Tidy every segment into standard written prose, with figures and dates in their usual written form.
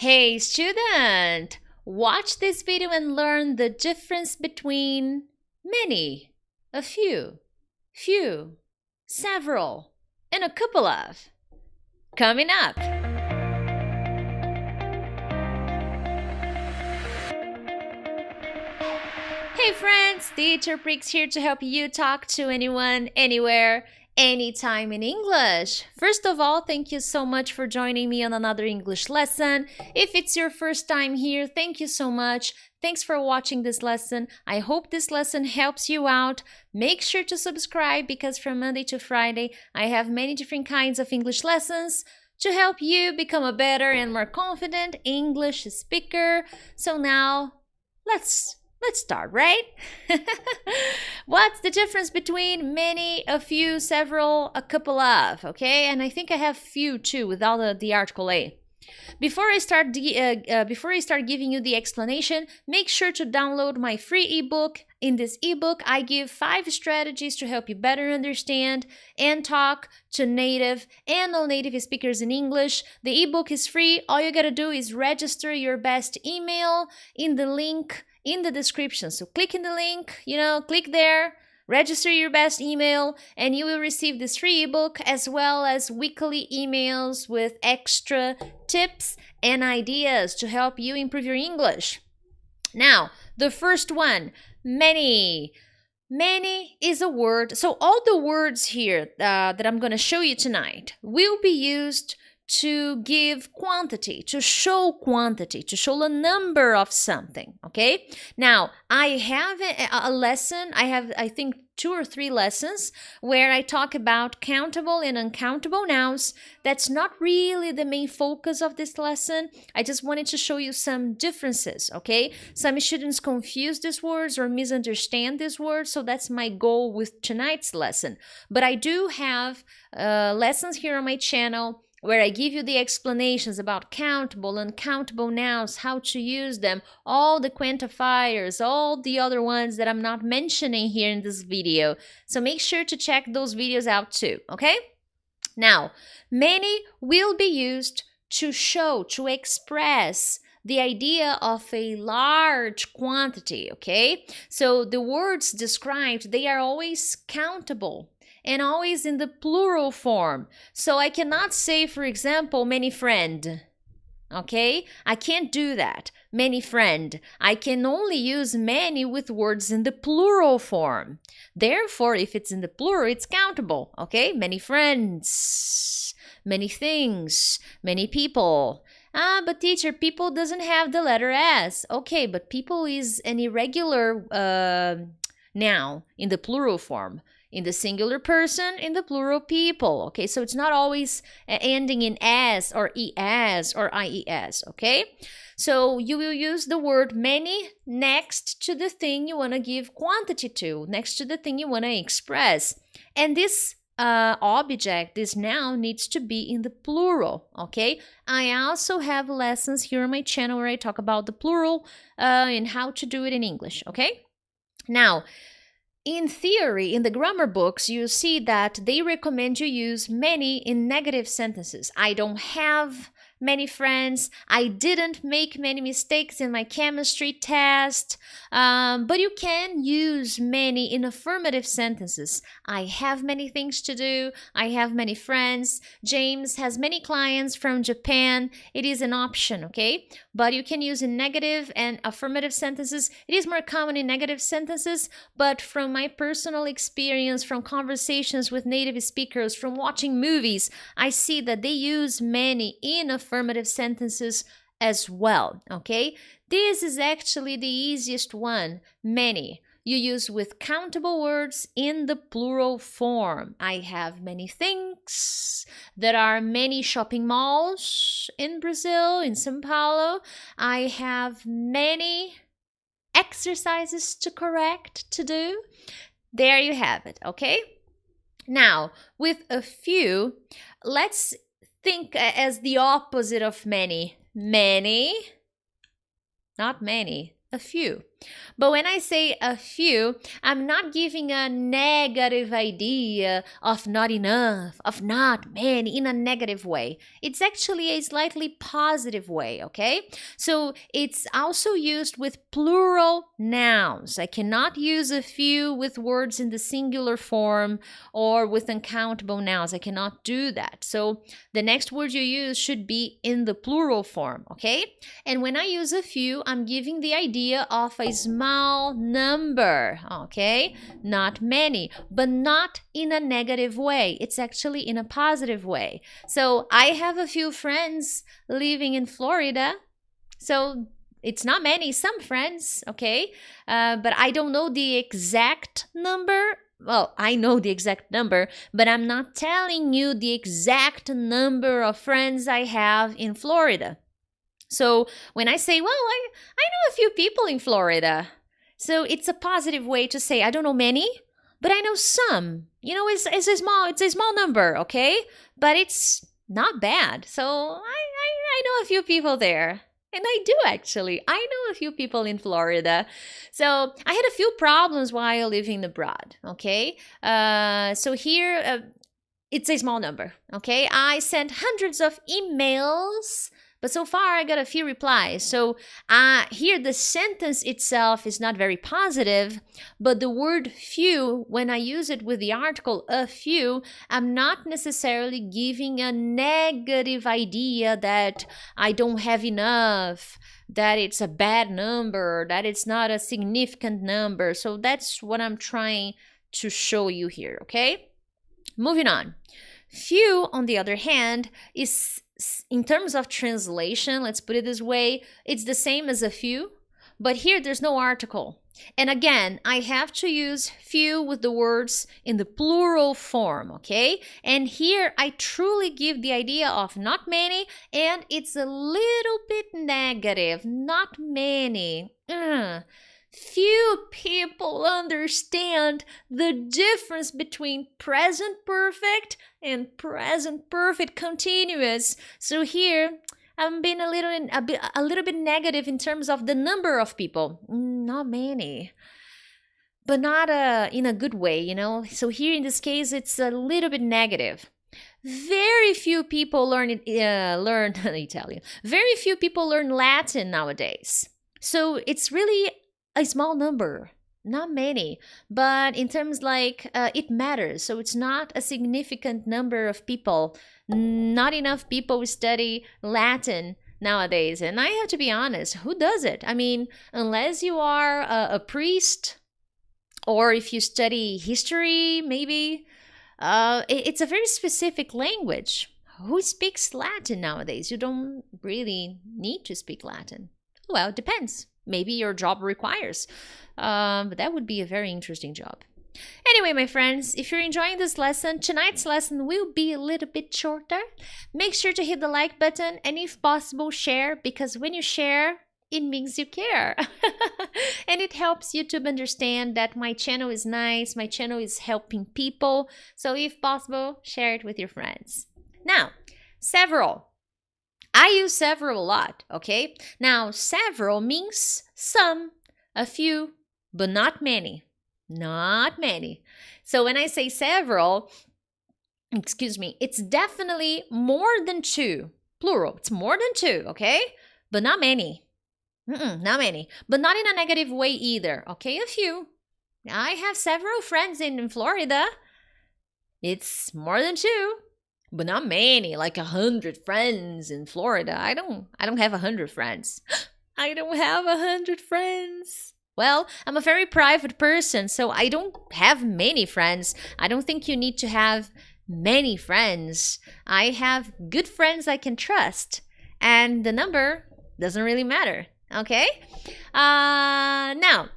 Hey student, watch this video and learn the difference between many, a few, several, and a couple of. Coming up. Hey friends, Teacher Prix here to help you talk to anyone, anywhere, anytime in English. First of all, thank you so much for joining me on another English lesson. If it's your first time here, thank you so much. Thanks for watching this lesson. I hope this lesson helps you out. Make sure to subscribe because from Monday to Friday, I have many different kinds of English lessons to help you become a better and more confident English speaker. So now, let's start, right? What's the difference between many, a few, several, a couple of, okay? And I think I have few too without the article A. Before I start giving you the explanation, make sure to download my free ebook. In this ebook, I give 5 strategies to help you better understand and talk to native and non-native speakers in English. The ebook is free. All you gotta do is register your best email in the link in the description. So click in the link, click there, register your best email, and you will receive this free ebook as well as weekly emails with extra tips and ideas to help you improve your English. Now, the first one, many. Many is a word. So all the words here that I'm going to show you tonight will be used to give quantity, to show a number of something, okay? Now, I have a lesson, I think 2 or 3 lessons where I talk about countable and uncountable nouns. That's not really the main focus of this lesson. I just wanted to show you some differences, okay? Some students confuse these words or misunderstand these words, so that's my goal with tonight's lesson. But I do have lessons here on my channel where I give you the explanations about countable, uncountable nouns, how to use them, all the quantifiers, all the other ones that I'm not mentioning here in this video. So make sure to check those videos out too, okay? Now, many will be used to show, to express the idea of a large quantity, okay? So the words described, they are always countable and always in the plural form. So I cannot say, for example, many friend, okay? I can't do that, many friend. I can only use many with words in the plural form. Therefore, if it's in the plural, it's countable, okay? Many friends, many things, many people. But teacher, people doesn't have the letter S. Okay, but people is an irregular noun in the plural form. In the singular person, in the plural people, okay? So it's not always ending in S or ES or IES, okay? So you will use the word many next to the thing you want to give quantity to, next to the thing you want to express. And this object, this noun, needs to be in the plural, okay? I also have lessons here on my channel where I talk about the plural and how to do it in English, okay? Now, in theory, in the grammar books, you see that they recommend you use many in negative sentences. I don't have many friends. I didn't make many mistakes in my chemistry test. But you can use many in affirmative sentences. I have many things to do. I have many friends. James has many clients from Japan. It is an option, okay? But you can use in negative and affirmative sentences. It is more common in negative sentences, but from my personal experience, from conversations with native speakers, from watching movies, I see that they use many in affirmative sentences as well, okay? This is actually the easiest one, many. You use with countable words in the plural form. I have many things. There are many shopping malls in Brazil, in São Paulo. I have many exercises to correct, to do. There you have it, okay? Now, with a few, let's think as the opposite of many. Many, not many, a few. But when I say a few, I'm not giving a negative idea of not enough, of not many, in a negative way. It's actually a slightly positive way, okay? So it's also used with plural nouns. I cannot use a few with words in the singular form or with uncountable nouns. I cannot do that. So the next word you use should be in the plural form, okay? And when I use a few, I'm giving the idea of a small number, okay? Not many, but not in a negative way. It's actually in a positive way. So I have a few friends living in Florida. So it's not many, some friends, okay? But I don't know the exact number. Well, I know the exact number, but I'm not telling you the exact number of friends I have in Florida. So when I say, well, I know a few people in Florida. So it's a positive way to say, I don't know many, but I know some. You know, it's a small number, okay? But it's not bad. So I know a few people there. And I do actually. I know a few people in Florida. So I had a few problems while living abroad, okay? So here, it's a small number, okay? I sent hundreds of emails, but so far I got a few replies. So here the sentence itself is not very positive, but the word few, when I use it with the article a few, I'm not necessarily giving a negative idea that I don't have enough, that it's a bad number, that it's not a significant number. So that's what I'm trying to show you here, okay? Moving on. Few, on the other hand, is, in terms of translation, let's put it this way, it's the same as a few, but here there's no article. And again, I have to use few with the words in the plural form, okay? And here I truly give the idea of not many, and it's a little bit negative, not many. Few people understand the difference between present perfect and present perfect continuous. So here I'm being a little bit negative in terms of the number of people. Not many, but not in a good way, you know. So here in this case, it's a little bit negative. Very few people learn Italian. Very few people learn Latin nowadays. So it's really a small number, not many, but in terms like it matters. So it's not a significant number of people. Not enough people study Latin nowadays. And I have to be honest, who does it? I mean, unless you are a priest, or if you study history, maybe. It's a very specific language. Who speaks Latin nowadays? You don't really need to speak Latin. Well, it depends. Maybe your job requires. But that would be a very interesting job. Anyway, my friends, if you're enjoying this lesson, tonight's lesson will be a little bit shorter. Make sure to hit the like button and if possible, share, because when you share, it means you care. And it helps YouTube understand that my channel is nice, my channel is helping people. So if possible, share it with your friends. Now, several. I use several a lot, okay? Now, several means some, a few, but not many. Not many. So when I say several, it's definitely more than two. Plural, it's more than two, okay? But not many. Not many. But not in a negative way either, okay? A few. I have several friends in Florida. It's more than two. But not many, like 100 friends in Florida. I don't have 100 friends. I don't have 100 friends. Well, I'm a very private person, so I don't have many friends. I don't think you need to have many friends. I have good friends I can trust. And the number doesn't really matter, okay? Now,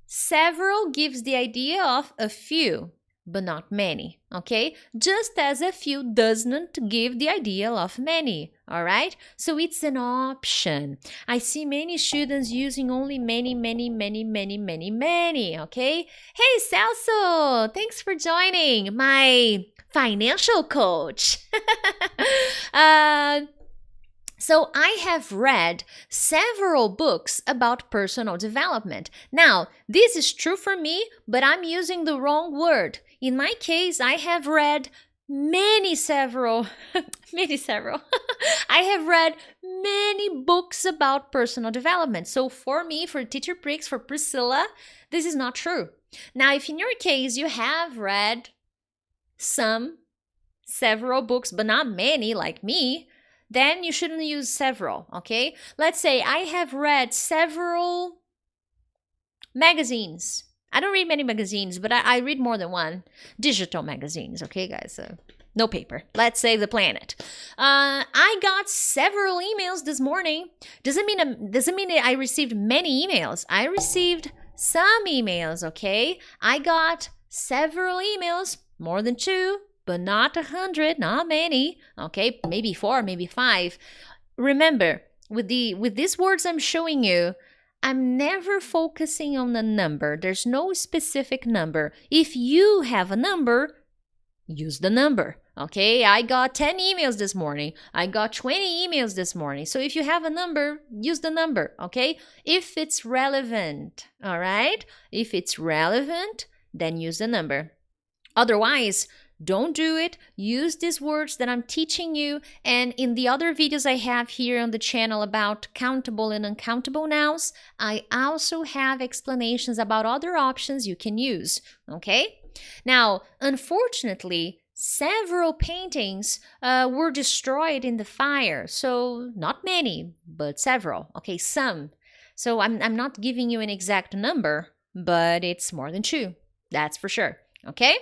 several gives the idea of a few, but not many, okay? Just as a few doesn't give the idea of many, all right? So it's an option. I see many students using only many, okay? Hey, Celso, thanks for joining, my financial coach. So I have read several books about personal development. Now, this is true for me, but I'm using the wrong word. In my case, I have read several. I have read many books about personal development. So for me, for Teacher Prix, for Priscilla, this is not true. Now, if in your case you have read several books, but not many like me, then you shouldn't use several, okay? Let's say I have read several magazines. I don't read many magazines, but I read more than one. Digital magazines, okay, guys? So no paper. Let's save the planet. I got several emails this morning. Doesn't mean I received many emails. I received some emails, okay? I got several emails, more than 2, but not 100, not many, okay? Maybe 4, maybe 5. Remember, with these words I'm showing you, I'm never focusing on the number. There's no specific number. If you have a number, use the number, okay? I got 10 emails this morning. I got 20 emails this morning. So if you have a number, use the number, okay? If it's relevant, all right? If it's relevant, then use the number. Otherwise, don't do it. Use these words that I'm teaching you. And in the other videos I have here on the channel about countable and uncountable nouns, I also have explanations about other options you can use, okay? Now, unfortunately, several paintings were destroyed in the fire. So not many, but several, okay, some. So I'm not giving you an exact number, but it's more than 2. That's for sure, okay?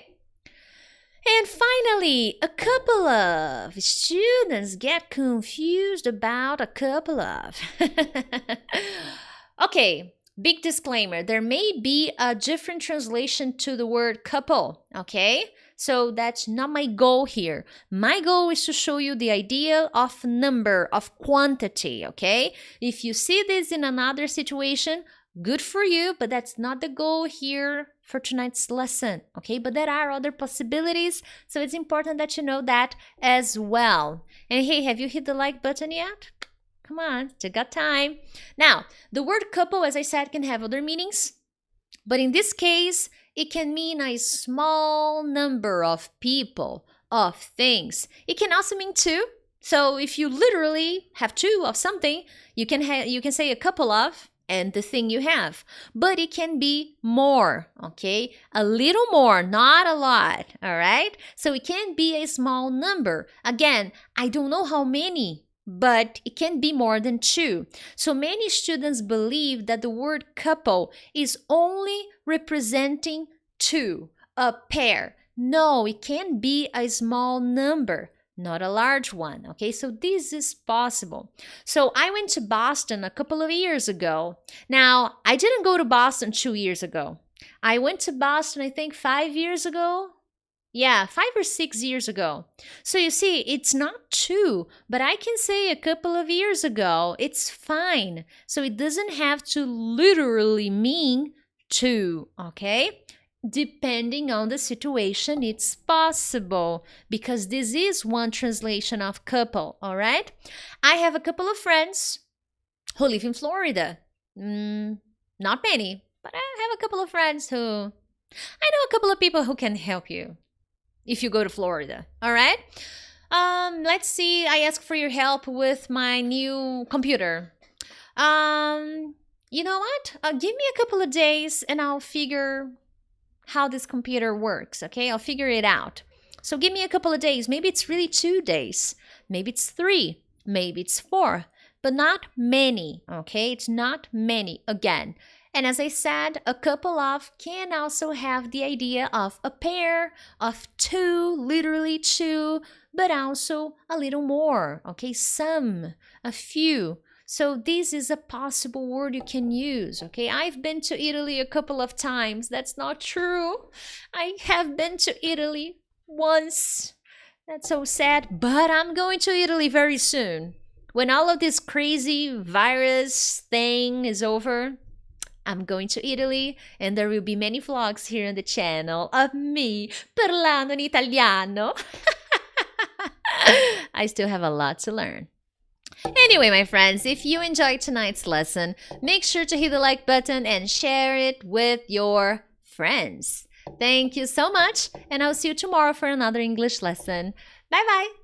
And finally, a couple of students get confused about a couple of. Okay, big disclaimer. There may be a different translation to the word couple, okay? So that's not my goal here. My goal is to show you the idea of number, of quantity, okay? If you see this in another situation, good for you, but that's not the goal here for tonight's lesson, okay? But there are other possibilities, so it's important that you know that as well. And hey, have you hit the like button yet? Come on, you got time. Now, the word couple, as I said, can have other meanings, but in this case, it can mean a small number of people, of things. It can also mean 2. So if you literally have 2 of something, you can say a couple of and the thing you have. But it can be more, okay? A little more, not a lot, all right? So it can be a small number. Again, I don't know how many, but it can be more than 2. So many students believe that the word couple is only representing 2, a pair. No, it can be a small number, not a large one, okay? So this is possible. So I went to Boston a couple of years ago. Now, I didn't go to Boston 2 years ago. I went to Boston, I think 5 years ago. Yeah, 5 or 6 years ago. So you see, it's not 2, but I can say a couple of years ago. It's fine. So it doesn't have to literally mean 2, okay? Depending on the situation, it's possible, because this is one translation of couple, all right? I have a couple of friends who live in Florida. Not many, but I have a couple of friends who... I know a couple of people who can help you if you go to Florida, all right? Let's see, I asked for your help with my new computer. You know what? Give me a couple of days and I'll figure how this computer works, okay? I'll figure it out. So give me a couple of days. Maybe it's really 2 days. Maybe it's 3. Maybe it's 4. But not many, okay? It's not many, again. And as I said, a couple of can also have the idea of a pair, of 2, literally 2, but also a little more, okay? Some, a few. So this is a possible word you can use, okay? I've been to Italy a couple of times. That's not true. I have been to Italy once. That's so sad, but I'm going to Italy very soon. When all of this crazy virus thing is over, I'm going to Italy, and there will be many vlogs here on the channel of me parlando in italiano. I still have a lot to learn. Anyway, my friends, if you enjoyed tonight's lesson, make sure to hit the like button and share it with your friends. Thank you so much, and I'll see you tomorrow for another English lesson. Bye bye!